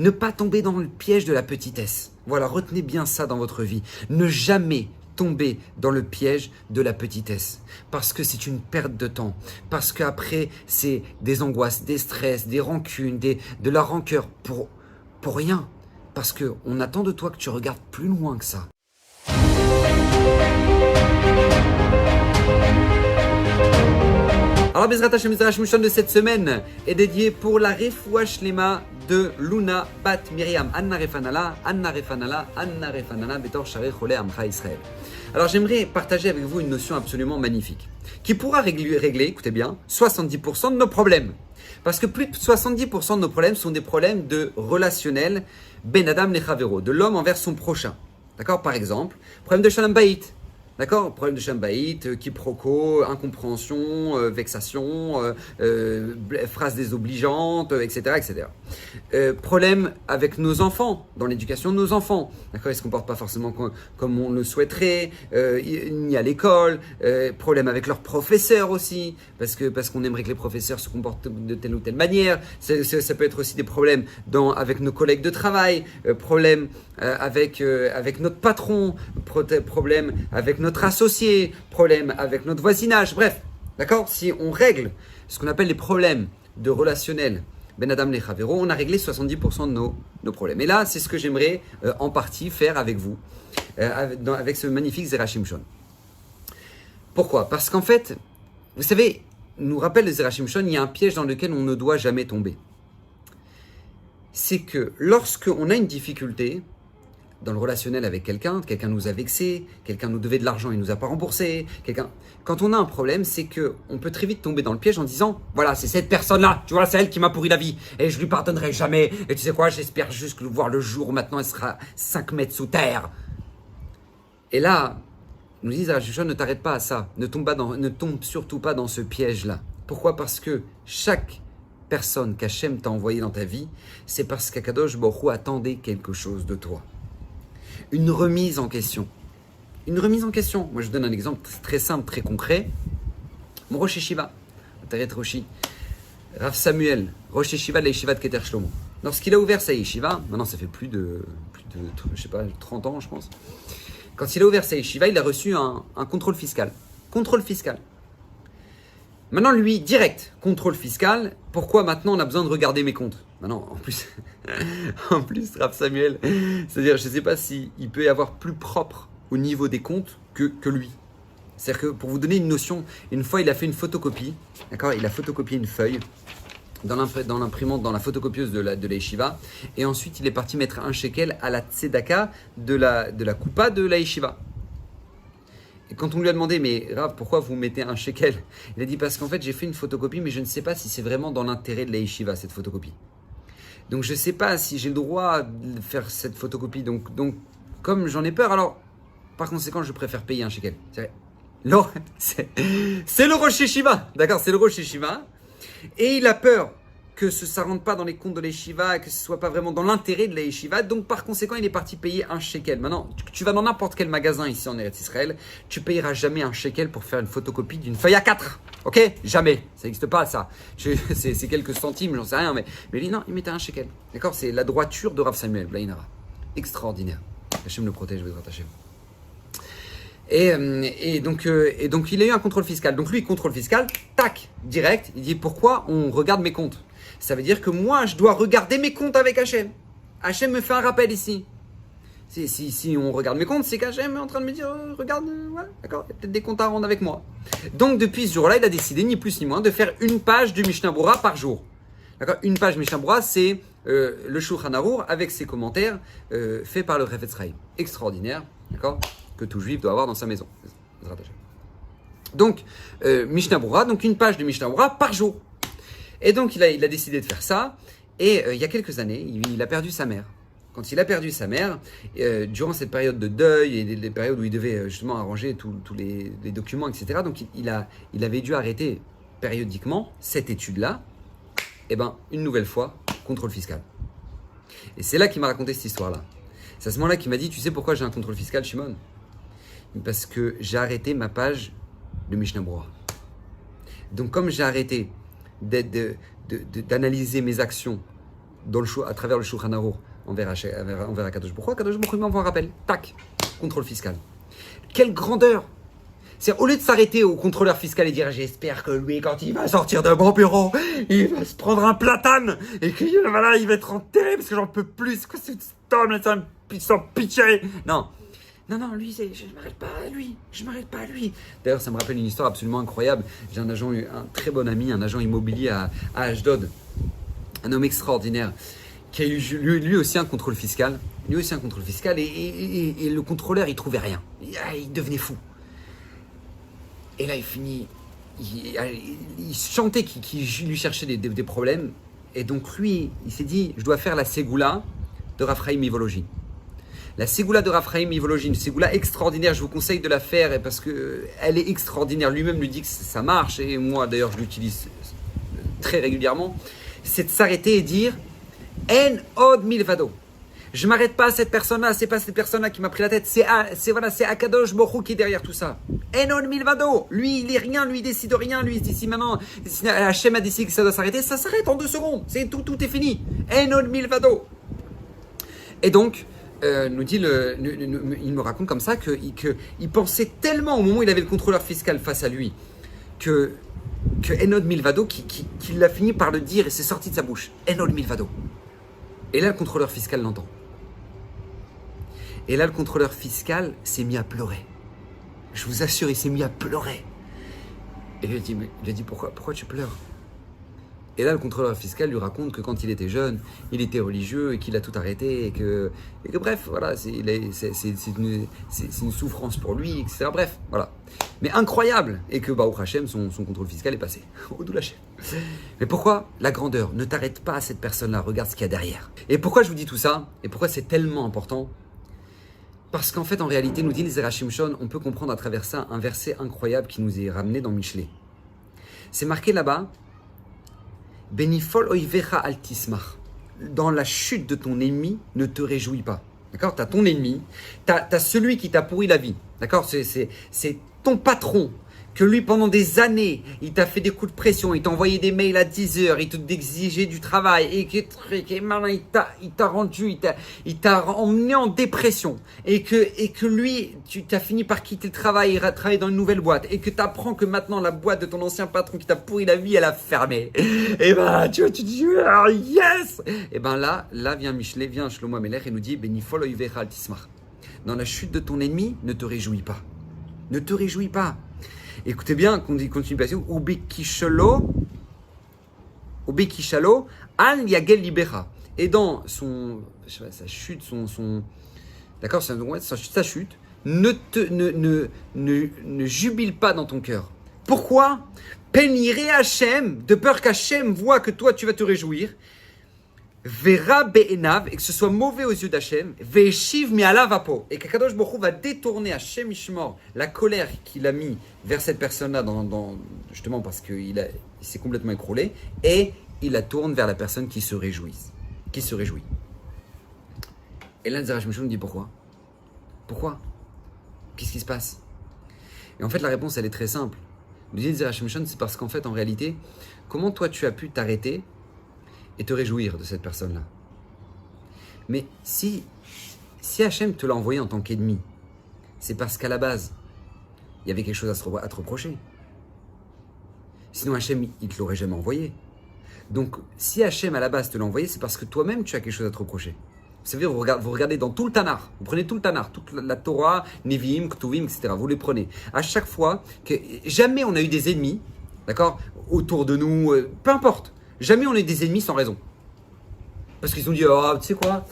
Ne pas tomber dans le piège de la petitesse. Voilà, retenez bien ça dans votre vie. Ne jamais tomber dans le piège de la petitesse. Parce que c'est une perte de temps. Parce qu'après, c'est des angoisses, des stress, des rancunes, de la rancœur pour rien. Parce qu'on attend de toi que tu regardes plus loin que ça. Alors, Bezrat Hashem Mishon de cette semaine est dédié pour la Refoua Shlema de Luna Bat Miriam. Anna Refanala, Anna Refanala, Anna Refanala, Betor Sharei Chole Amcha Israël. Alors, j'aimerais partager avec vous une notion absolument magnifique qui pourra régler, écoutez bien, 70% de nos problèmes. Parce que plus de 70% de nos problèmes sont des problèmes de relationnel, Ben Adam Lechavero, de l'homme envers son prochain. D'accord? Par exemple, problème de Shalom Bayit. D'accord? Problème de Shalom Bayit, quiproquo, incompréhension, vexation, phrases désobligeantes, etc. etc. Problème avec nos enfants, dans l'éducation de nos enfants. D'accord? Ils ne se comportent pas forcément comme on le souhaiterait, ni à l'école. Problème avec leurs professeurs aussi, parce qu'on aimerait que les professeurs se comportent de telle ou telle manière. Ça peut être aussi des problèmes avec nos collègues de travail, problème avec notre patron, problème avec notre associé, problème avec notre voisinage, bref, d'accord? Si on règle ce qu'on appelle les problèmes de relationnel, Ben Adam Lechavero, on a réglé 70% de nos problèmes. Et là, c'est ce que j'aimerais en partie faire avec vous, avec ce magnifique Zera Shimshon. Pourquoi? Parce qu'en fait, vous savez, nous rappelle le Zera Shimshon, il y a un piège dans lequel on ne doit jamais tomber. C'est que lorsqu'on a une difficulté, dans le relationnel avec quelqu'un nous a vexé, quelqu'un nous devait de l'argent, il nous a pas remboursé, quand on a un problème, c'est que on peut très vite tomber dans le piège en disant, voilà, c'est cette personne-là, tu vois, c'est elle qui m'a pourri la vie, et je lui pardonnerai jamais, et tu sais quoi, j'espère juste voir le jour où maintenant elle sera 5 mètres sous terre. Et là, nous disent, ne t'arrête pas à ça, ne tombe surtout pas dans ce piège-là. Pourquoi? Parce que chaque personne qu'Hachem t'a envoyée dans ta vie, c'est parce qu'Akadosh Baruch Hu attendait quelque chose de toi. Une remise en question. Une remise en question. Moi, je donne un exemple très simple, très concret. Mon Rosh Yeshiva, Taret Roshi, Rav Samuel, Rosh Yeshiva de la Yeshiva de Keter Shlomo. Lorsqu'il a ouvert sa Yeshiva, maintenant ça fait plus de je sais pas, 30 ans, je pense. Quand il a ouvert sa Yeshiva, il a reçu un contrôle fiscal. Contrôle fiscal. Maintenant, lui, direct, contrôle fiscal. Pourquoi maintenant on a besoin de regarder mes comptes? Maintenant, en plus, Rav Samuel, c'est-à-dire, je ne sais pas s'il peut y avoir plus propre au niveau des comptes que lui. C'est-à-dire que, pour vous donner une notion, une fois, il a fait une photocopie, d'accord? Il a photocopié une feuille dans l'imprimante, dans la photocopieuse de la yeshiva, et ensuite, il est parti mettre un shekel à la tzedaka de la coupa de la yeshiva. Et quand on lui a demandé, mais Rav, pourquoi vous mettez un shekel? Il a dit, parce qu'en fait, j'ai fait une photocopie, mais je ne sais pas si c'est vraiment dans l'intérêt de la yeshiva, cette photocopie. Donc, je ne sais pas si j'ai le droit de faire cette photocopie. Donc comme j'en ai peur, alors, par conséquent, je préfère payer un shekel. Non, c'est le Rosh Yeshiva, d'accord? C'est le Rosh Yeshiva. Et il a peur que ça ne rentre pas dans les comptes de la yeshiva, que ce ne soit pas vraiment dans l'intérêt de la yeshiva. Donc, par conséquent, il est parti payer un shekel. Maintenant, tu vas dans n'importe quel magasin ici en Eretz Israël, tu ne payeras jamais un shekel pour faire une photocopie d'une feuille A4. Ok? Jamais. Ça n'existe pas, ça. C'est quelques centimes, j'en sais rien. Mais lui, non, il mettait un shekel. D'accord? C'est la droiture de Rav Samuel, Blainara. Extraordinaire. Hachem le protège, Bezrat Hashem. Et donc, il a eu un contrôle fiscal. Donc, lui, contrôle fiscal, tac, direct. Il dit, pourquoi on regarde mes comptes? Ça veut dire que moi, je dois regarder mes comptes avec Hachem. Hachem me fait un rappel ici. Si on regarde mes comptes, c'est qu'Hachem est en train de me dire, regarde, voilà, d'accord, il y a peut-être des comptes à rendre avec moi. Donc, depuis ce jour-là, il a décidé, ni plus ni moins, de faire une page du Mishnah Berurah par jour. D'accord? Une page Mishnah Berurah, c'est le Shulchan Arour avec ses commentaires faits par le Chafetz Chaim. Extraordinaire, d'accord, que tout juif doit avoir dans sa maison. Donc, Mishnah Berurah, donc une page de Mishnah Berurah par jour. Et donc, il a décidé de faire ça. Et il y a quelques années, il a perdu sa mère. Quand il a perdu sa mère, durant cette période de deuil et les périodes où il devait justement arranger tous les documents, etc., donc il avait dû arrêter périodiquement cette étude-là. Et bien, une nouvelle fois, contrôle fiscal. Et c'est là qu'il m'a raconté cette histoire-là. C'est à ce moment-là qu'il m'a dit, tu sais pourquoi j'ai un contrôle fiscal, Shimon? Parce que j'ai arrêté ma page de Mishnah Berurah. Donc, comme j'ai arrêté d'analyser mes actions à travers le Shulchan Aruch envers Akadosh Baruch Hu. Akadosh Baruch Hu m'envoie un rappel. Tac, contrôle fiscal. Quelle grandeur! C'est au lieu de s'arrêter au contrôleur fiscal et dire j'espère que lui, quand il va sortir de mon bureau, il va se prendre un platane et qu'il voilà, il va être enterré parce que j'en peux plus. C'est quoi cette homme là, sans pitié? Non. Non, lui, je m'arrête pas à lui. Je m'arrête pas à lui. D'ailleurs, ça me rappelle une histoire absolument incroyable. J'ai un très bon ami, un agent immobilier à Ashdod, un homme extraordinaire, qui a eu lui aussi un contrôle fiscal. Et le contrôleur, il trouvait rien. Il devenait fou. Et là, il finit, il chantait qu'il lui cherchait des problèmes. Et donc lui, il s'est dit, je dois faire la Ségoula de Raphaïm Ivologie. La Ségoula de Raphaïm Ivologie, une Ségoula extraordinaire, je vous conseille de la faire parce qu'elle est extraordinaire. Lui-même lui dit que ça marche, et moi d'ailleurs je l'utilise très régulièrement. C'est de s'arrêter et dire En od milvado. Je ne m'arrête pas à cette personne-là, c'est pas cette personne-là qui m'a pris la tête, c'est Akadosh Baruch Hu qui est derrière tout ça. En od milvado. Lui, il est rien, lui, il décide rien, lui, ici maintenant, Hachem a décidé que ça doit s'arrêter, ça s'arrête en 2 secondes, c'est tout est fini. En od milvado. Et donc, il me raconte comme ça qu'il pensait tellement au moment où il avait le contrôleur fiscal face à lui que Enod Milvado, qu'il a fini par le dire et c'est sorti de sa bouche. Enod Milvado. Et là, le contrôleur fiscal l'entend. Et là, le contrôleur fiscal s'est mis à pleurer. Je vous assure, il s'est mis à pleurer. Et il lui a dit pourquoi tu pleures? Et là, le contrôleur fiscal lui raconte que quand il était jeune, il était religieux et qu'il a tout arrêté et que bref, voilà, c'est une souffrance pour lui, etc. Bref, voilà. Mais incroyable. Et que Baruch Hashem, son contrôle fiscal est passé. Au doux Hashem. Mais pourquoi la grandeur? Ne t'arrête pas à cette personne-là, regarde ce qu'il y a derrière. Et pourquoi je vous dis tout ça? Et pourquoi c'est tellement important? Parce qu'en fait, en réalité, nous dit les Zerachim Shon, on peut comprendre à travers ça un verset incroyable qui nous est ramené dans Michelet. C'est marqué là-bas, Benifol oivecha altismach. Dans la chute de ton ennemi, ne te réjouis pas. D'accord? Tu as ton ennemi, tu as celui qui t'a pourri la vie. D'accord? C'est ton patron, que lui, pendant des années, il t'a fait des coups de pression, il t'a envoyé des mails à 10 heures, il t'exigeait du travail, et maintenant il t'a rendu, il t'a emmené en dépression, et que lui, tu t'as fini par quitter le travail et travailler dans une nouvelle boîte, et que tu apprends que maintenant la boîte de ton ancien patron qui t'a pourri la vie, elle a fermé. Et ben, tu vois, tu dis, oh, yes! Et ben là vient Michelet, vient Shlomo Amelech et nous dit, Benifol oivecha altismach. Dans la chute de ton ennemi, ne te réjouis pas. Ne te réjouis pas. Écoutez bien, continue passer. Ubekishalo, al yagel libera. Et dans sa chute, d'accord, sa chute, ne jubile pas dans ton cœur. Pourquoi? Péniré Hachem, de peur qu'Hachem voit que toi tu vas te réjouir. Vera be'enav, et que ce soit mauvais aux yeux d'Hachem, ve'eshiv mi'ala vapo, et qu'Akadosh Baruch Hu va détourner Hachem Ishmor la colère qu'il a mis vers cette personne-là, justement parce qu'il s'est complètement écroulé, et il la tourne vers la personne qui se réjouit. Et là, Zerach Mishon nous dit pourquoi? Pourquoi? Qu'est-ce qui se passe? Et en fait, la réponse, elle est très simple. Nous dit Zerach Mishon, c'est parce qu'en fait, en réalité, comment toi tu as pu t'arrêter et te réjouir de cette personne-là. Mais si Hachem te l'a envoyé en tant qu'ennemi, c'est parce qu'à la base, il y avait quelque chose à te reprocher. Sinon Hachem, il ne te l'aurait jamais envoyé. Donc, si Hachem à la base te l'a envoyé, c'est parce que toi-même, tu as quelque chose à te reprocher. Vous savez, vous regardez dans tout le Tanakh, vous prenez tout le Tanakh, toute la Torah, Nevi'im, Ketuvim, etc. Vous les prenez. À chaque fois, jamais on a eu des ennemis, d'accord, autour de nous, peu importe. Jamais on est des ennemis sans raison. Parce qu'ils ont dit, oh, tu sais quoi,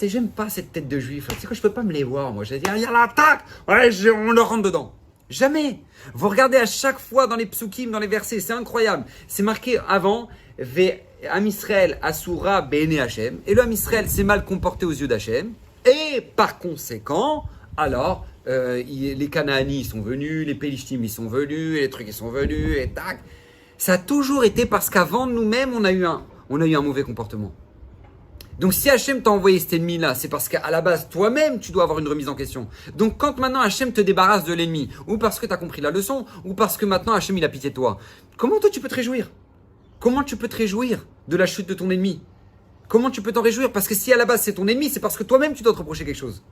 j'aime pas cette tête de juif. Tu sais quoi, je peux pas me les voir, moi. J'ai dit, il y a l'attaque, ouais, on leur rentre dedans. Jamais. Vous regardez à chaque fois dans les psukim, dans les versets, c'est incroyable. C'est marqué avant, Am Israël Asura Bene Hachem. Et le Am Israël s'est mal comporté aux yeux d'Hachem. Et par conséquent, alors, les Canaanites sont venus, les Pélishtim ils sont venus, les trucs ils sont venus, et tac. Ça a toujours été parce qu'avant nous-mêmes, on a eu un mauvais comportement. Donc si Hachem t'a envoyé cet ennemi-là, c'est parce qu'à la base, toi-même, tu dois avoir une remise en question. Donc quand maintenant Hachem te débarrasse de l'ennemi, ou parce que tu as compris la leçon, ou parce que maintenant Hachem il a pitié de toi, comment toi tu peux te réjouir? Comment tu peux te réjouir de la chute de ton ennemi? Comment tu peux t'en réjouir? Parce que si à la base c'est ton ennemi, c'est parce que toi-même tu dois te reprocher quelque chose.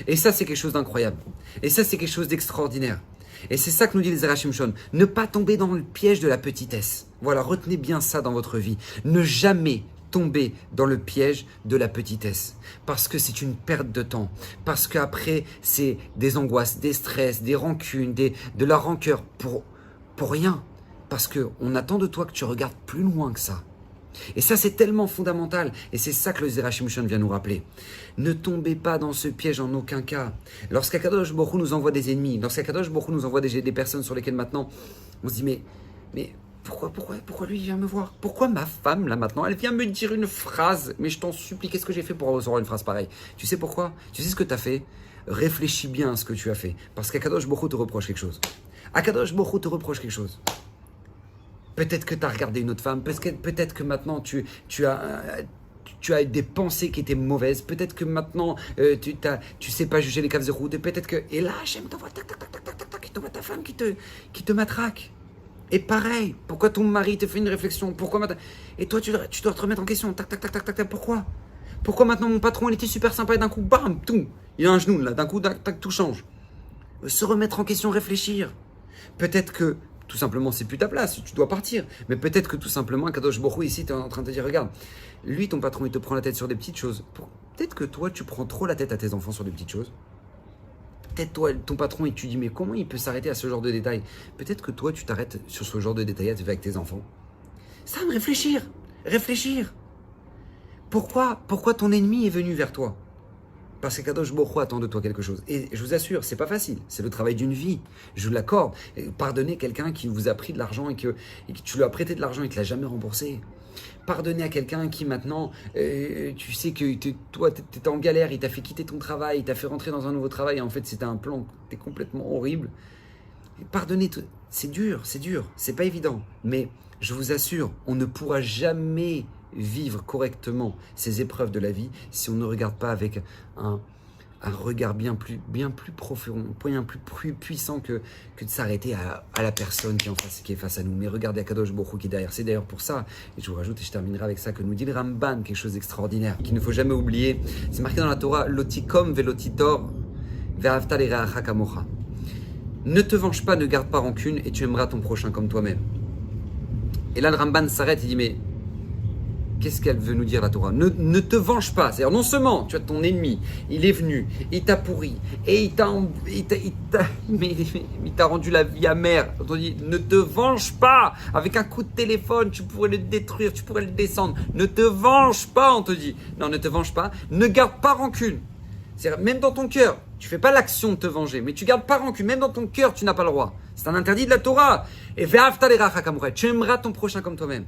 Et ça, c'est quelque chose d'incroyable. Et ça, c'est quelque chose d'extraordinaire. Et c'est ça que nous dit les Zera Shimshon. Ne pas tomber dans le piège de la petitesse. Voilà, retenez bien ça dans votre vie. Ne jamais tomber dans le piège de la petitesse. Parce que c'est une perte de temps. Parce qu'après, c'est des angoisses, des stress, des rancunes, de la rancœur pour rien. Parce qu'on attend de toi que tu regardes plus loin que ça. Et ça, c'est tellement fondamental. Et c'est ça que le Zera Shimshon vient nous rappeler. Ne tombez pas dans ce piège en aucun cas. Lorsqu'Akadosh Baruch Hu nous envoie des ennemis, lorsqu'Akadosh Baruch Hu nous envoie des personnes sur lesquelles maintenant, on se dit, mais pourquoi lui il vient me voir? Pourquoi ma femme, là maintenant, elle vient me dire une phrase? Mais je t'en supplie, qu'est-ce que j'ai fait pour recevoir une phrase pareille? Tu sais pourquoi? Tu sais ce que tu as fait? Réfléchis bien à ce que tu as fait. Parce qu'Akadosh Baruch Hu te reproche quelque chose. Akadosh Baruch Hu te reproche quelque chose. Peut-être que tu as regardé une autre femme, peut-être que maintenant tu as des pensées qui étaient mauvaises, peut-être que maintenant tu sais pas juger les caves de route, et peut-être que... Et là, Hachem t'envoie tac, tac, tac, tac, tac, tac, tac, il t'envoie ta femme qui te matraque. Et pareil, pourquoi ton mari te fait une réflexion? Pourquoi maintenant... Et toi, tu dois te remettre en question, tac, tac, tac, tac, tac, tac, pourquoi? Pourquoi maintenant mon patron, il était super sympa et d'un coup, bam, tout, il a un genou là, d'un coup, tac, tout change. Se remettre en question, réfléchir. Peut-être que tout simplement, c'est plus ta place, tu dois partir. Mais peut-être que tout simplement, Kadosh Baruch Hu, ici, tu es en train de te dire, regarde, lui, ton patron, il te prend la tête sur des petites choses. Peut-être que toi, tu prends trop la tête à tes enfants sur des petites choses. Peut-être toi, ton patron, et tu dis, mais comment il peut s'arrêter à ce genre de détails? Peut-être que toi, tu t'arrêtes sur ce genre de détails avec tes enfants. Ça me réfléchir. Pourquoi ton ennemi est venu vers toi? Parce que Kadosh Baruch Hu attend de toi quelque chose. Et je vous assure, c'est pas facile. C'est le travail d'une vie. Je vous l'accorde. Pardonnez quelqu'un qui vous a pris de l'argent et que tu lui as prêté de l'argent et qu'il ne l'a jamais remboursé. Pardonnez à quelqu'un qui maintenant, tu sais que toi, tu étais en galère, il t'a fait quitter ton travail, il t'a fait rentrer dans un nouveau travail et en fait, c'était un plan qui était complètement horrible. Et pardonnez, c'est dur, c'est pas évident. Mais je vous assure, on ne pourra jamais vivre correctement ces épreuves de la vie si on ne regarde pas avec un regard bien plus profond, bien plus puissant que de s'arrêter à la personne qui est face à nous. Mais regardez Akadosh Baruch Hu qui est derrière. C'est d'ailleurs pour ça, et je vous rajoute et je terminerai avec ça, que nous dit le Ramban, quelque chose d'extraordinaire, qu'il ne faut jamais oublier. C'est marqué dans la Torah, Lotikom velotitor ve'ahavta l'iracha kamocha. Ne te venge pas, ne garde pas rancune et tu aimeras ton prochain comme toi-même. Et là le Ramban s'arrête et dit, mais qu'est-ce qu'elle veut nous dire la Torah? Ne te venge pas. C'est-à-dire non seulement tu as ton ennemi, il est venu, il t'a pourri, et il t'a rendu la vie amère. On dit, ne te venge pas. Avec un coup de téléphone, tu pourrais le détruire, tu pourrais le descendre. Ne te venge pas, on te dit. Non, ne te venge pas. Ne garde pas rancune. C'est-à-dire, même dans ton cœur, tu fais pas l'action de te venger, mais tu gardes pas rancune. Même dans ton cœur, tu n'as pas le droit. C'est un interdit de la Torah. Et tu aimeras ton prochain comme toi-même.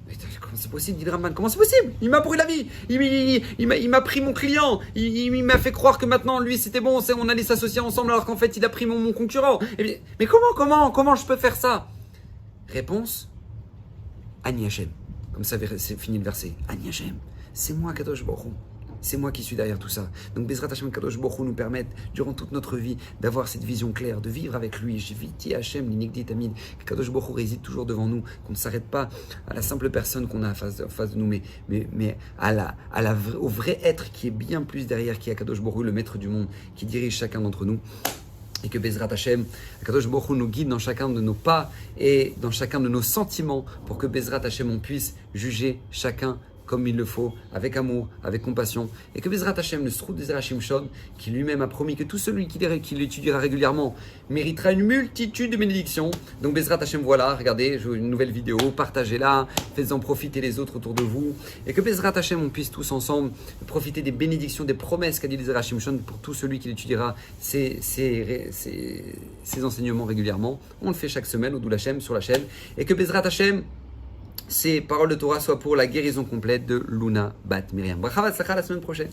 Mais comment c'est possible, dit le Ramban? Comment c'est possible? Il m'a pourri la vie. Il m'a pris mon client. Il m'a fait croire que maintenant, lui, c'était bon, on allait s'associer ensemble alors qu'en fait, il a pris mon concurrent. Mais comment je peux faire ça? Réponse, Ani Hashem. Comme ça, c'est fini le verset. Ani Hashem, c'est moi, Kadosh Baruch Hu. C'est moi qui suis derrière tout ça. Donc Bezrat Hashem Kadosh Baruch Hu nous permettent, durant toute notre vie, d'avoir cette vision claire, de vivre avec lui. Jiviti Hashem, l'inigdi tamid. Kadosh Baruch Hu réside toujours devant nous, qu'on ne s'arrête pas à la simple personne qu'on a en face de nous, mais au vrai être qui est bien plus derrière, qui est Kadosh Baruch Hu, le maître du monde, qui dirige chacun d'entre nous. Et que Bezrat Hashem, Kadosh Baruch Hu nous guide dans chacun de nos pas et dans chacun de nos sentiments, pour que Bezrat Hashem, on puisse juger chacun comme il le faut, avec amour, avec compassion, et que Bezrat Hashem, le Srout des Zera Shimshon, qui lui-même a promis que tout celui qui l'étudiera régulièrement méritera une multitude de bénédictions. Donc Bezrat Hashem, voilà, regardez, une nouvelle vidéo, partagez-la, faites-en profiter les autres autour de vous, et que Bezrat Hashem, on puisse tous ensemble profiter des bénédictions, des promesses qu'a dit les Zera Shimshon pour tout celui qui l'étudiera ces enseignements régulièrement. On le fait chaque semaine au Doul Hashem sur la chaîne, et que Bezrat Hashem, ces paroles de Torah soient pour la guérison complète de Luna Bat Miriam. Bracha Vatzlacha la semaine prochaine.